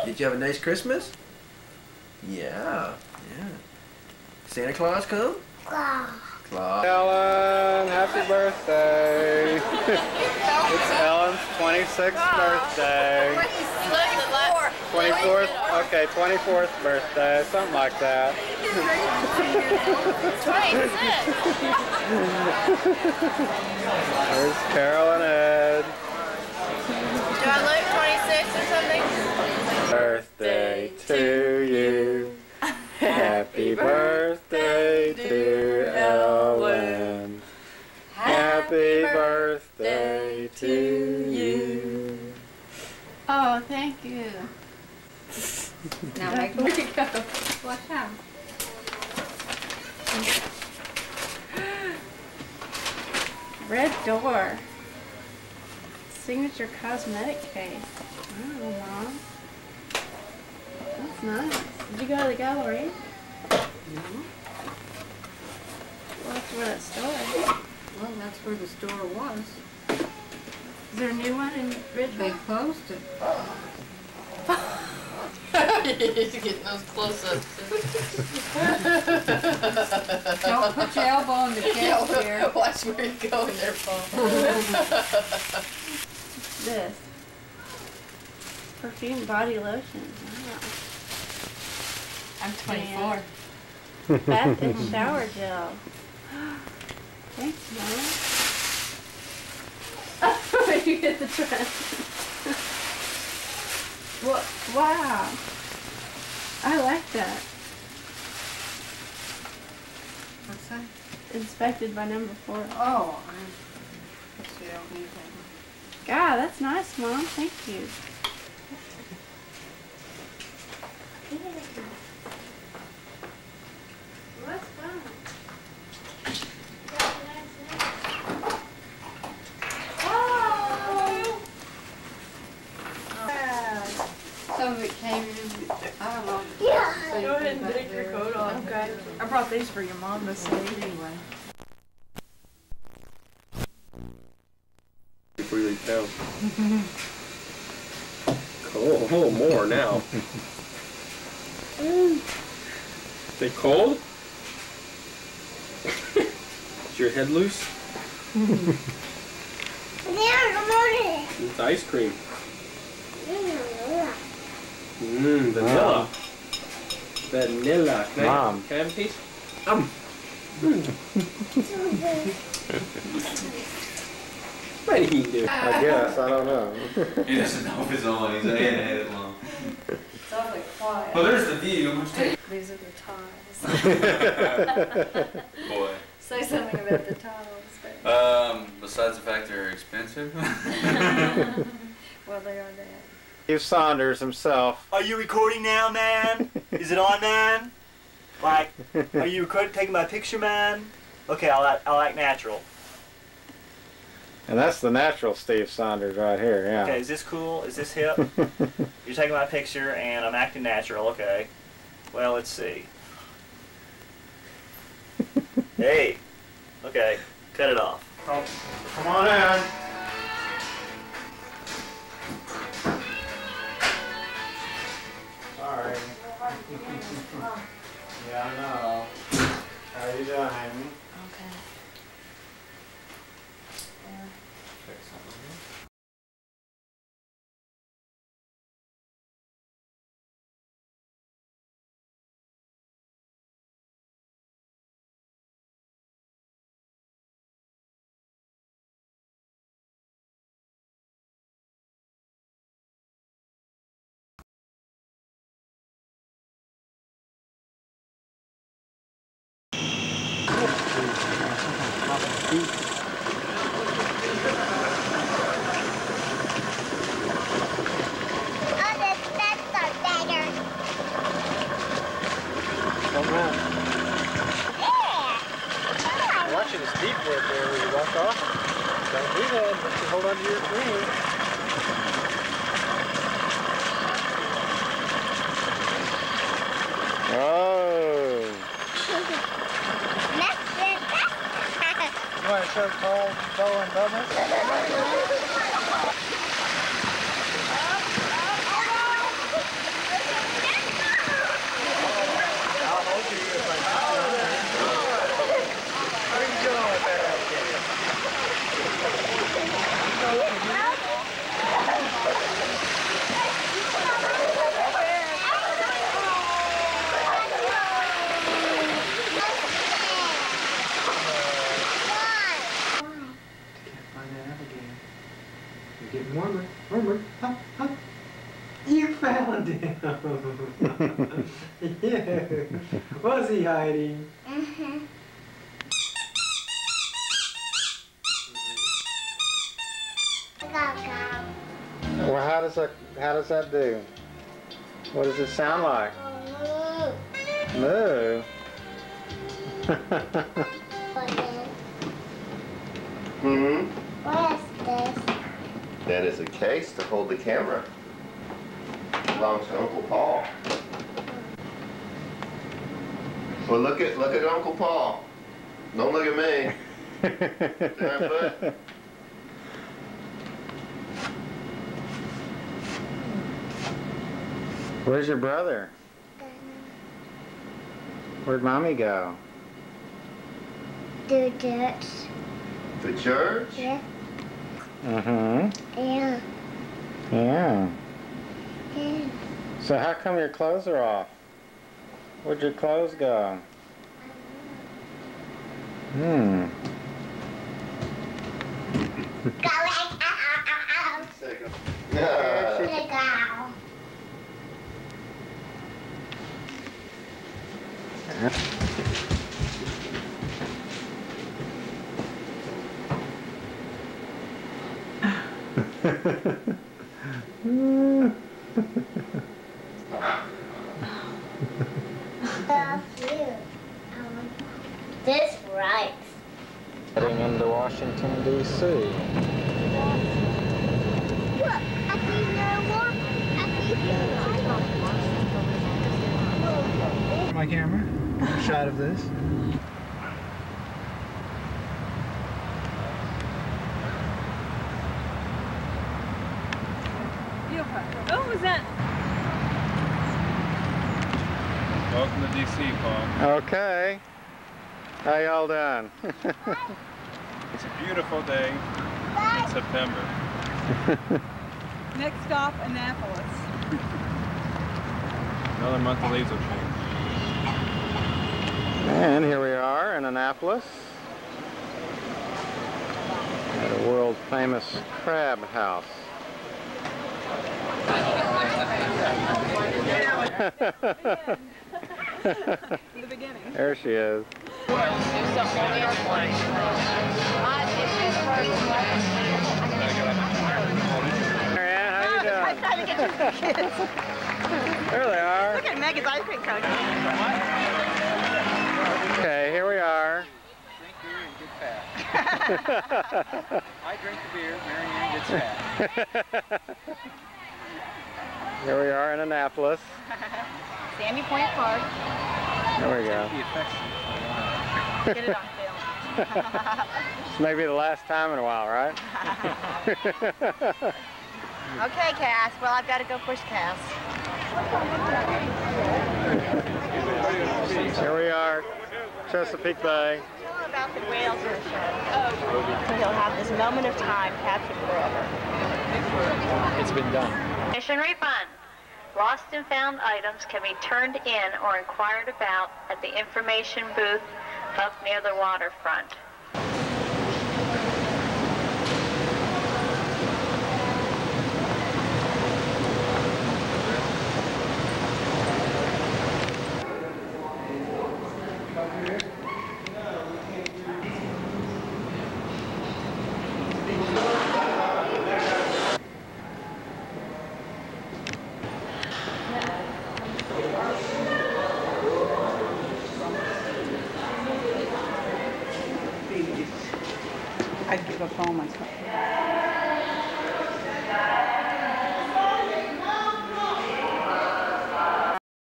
Did you have a nice Christmas? Yeah. Santa Claus come? Claus. Ellen, happy birthday. It's Ellen's 26th birthday. 24th? Okay, 24th birthday, something like that. 26. There's Carol and Ed. Do I look 26 or something? Birthday to you. Happy birthday to Ellen. Happy birthday to you. Oh, thank you. Now make Where'd you go? Watch out. Red door. Signature cosmetic case. Oh, Mom. That's nice. Did you go to the gallery? No. Well, that's where that store is. Well, that's where the store was. Is there a new one in They Ridgeville? closed it. He's getting those close-ups. Don't put your elbow in the cashier. Watch where you go in there, Paul. This. Perfume body lotion. Wow. I'm 24. Bath and shower gel. Thanks, Mom. Where'd you get the trend? What? Wow. I like that. What's that? Inspected by number 4. Oh, let's see, I don't need that. God, that's nice, Mom. Thank you. What's fun? Some of it came in, I don't know. Yeah. Go ahead and take your coat off. Okay. I brought these for your mom to see. Anyway. Before you leave town. Cold. Oh, more now. They cold? Is your head loose? It's ice cream. Vanilla. Vanilla. Can Mom. I have a piece? What do you do? I guess, I don't know. He doesn't know if it's on. He's like, yeah, it's on. It's awfully quiet. Well, there's the view. Which These are the tiles. boy. Say something about the tiles. Besides the fact they're expensive. Well, they are that. Steve Saunders himself. Are you recording now, man? Is it on, man? Like, are you taking my picture, man? Okay, I'll act natural. And that's the natural Steve Saunders right here, yeah. Okay, is this cool? Is this hip? You're taking my picture and I'm acting natural, okay. Well, let's see. Hey. Okay, cut it off. Oh, come on in. Sorry. Yeah, I know. How you doing, Amy? Okay. Watching this deep work there where you walk off. Don't do that unless you hold on to your green. Oh. You want to show Paul, Bo, and Bubba? found him. Yeah. Was he hiding? Mm-hmm. Well, how does that do? What does it sound like? Moo. Hmm? What is this? That is a case to hold the camera. Belongs to Uncle Paul. Well, look at Uncle Paul. Don't look at me. Damn foot. Where's your brother? Where'd Mommy go? Do church. The church? Yeah. Mm-hmm. Yeah. Yeah. Yeah. So how come your clothes are off? Where'd your clothes go? Hmm. Go This right. Heading into Washington, D.C. Look, I see no more. My camera. A shot of this. Oh, was that? Welcome to DC, Paul. Okay. How y'all doing? It's a beautiful day in September. Next stop, Annapolis. Another month the leaves will change. And here we are in Annapolis at a world famous crab house. The beginning. There she is. Marianne, how you doing? I'm trying to get to the kids. There they are. Look at Megan's ice cream cone. Okay, here we are. Drink beer and get fat. I drink the beer, Marianne gets fat. Here we are in Annapolis. Sandy Point Park. There we go. Get it on film. This may be the last time in a while, right? Okay, Cass. Well, I've got to go push Cass. Here we are, Chesapeake Bay. Tell him about the whales in the show. Oh. So he'll have this moment of time captured forever. It's been done. Mission refund. Lost and found items can be turned in or inquired about at the information booth up near the waterfront. I'd give up all my stuff.